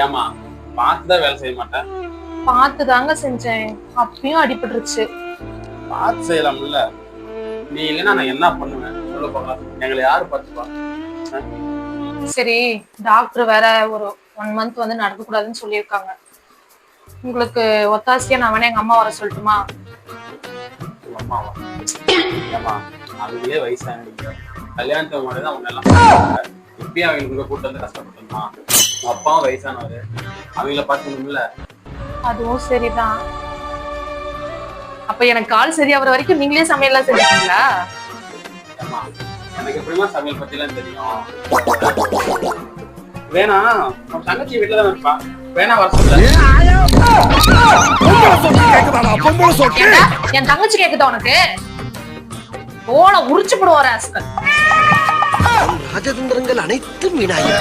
ஏமா பார்த்துதான் வேலை செய்ய மாட்டேன்? பார்த்து தாங்க செஞ்சேன், அப்பயும் அடிபட்டுருச்சு. பார்த்து செய்யலாம்ல. நீ இல்லைன்னா நான் என்ன பண்ணுவேன் சொல்ல போகலாம். எங்களை யாரு பார்த்துப்பா? சரி, டாக்டர் வேற ஒரு 1 மந்த் வந்து நடக்க கூடாதுன்னு சொல்லியிருக்காங்க. உங்களுக்கு ஒத்தாசையா நான் வேணா எங்க அம்மா வர சொல்லட்டுமா? உங்க அம்மாவா? ஏமா அவங்களே வயசானீங்க, கல்யாணத்துக்கு முன்னாடி தான் அவங்க எல்லாம் இப்பயும் அவங்களுக்கு கூட்டு வந்து கஷ்டப்பட்டோமா? உங்க அப்பாவும் வயசானவரு, அவங்கள பார்த்துக்கணும்ல. அதுவும் சரிதான். அப்ப எனக்கு கால் சரியாகிற வரைக்கும் நீங்களே சமையல்லாம் செஞ்சுக்கீங்களா? ஏமா எனக்கு எப்படிமா சமையல் பத்தி எல்லாம் தெரியும். வேணா உன் தங்கச்சி வீட்டுல தான் இருப்பா, வேணா வர சொல்ல. என் தங்கச்சி கேக்குதா உனக்கு? போன உரிச்சு போடுவார் ஆஸ்கர். ராஜதந்திரங்கள் அனைத்தும் வீணாயின.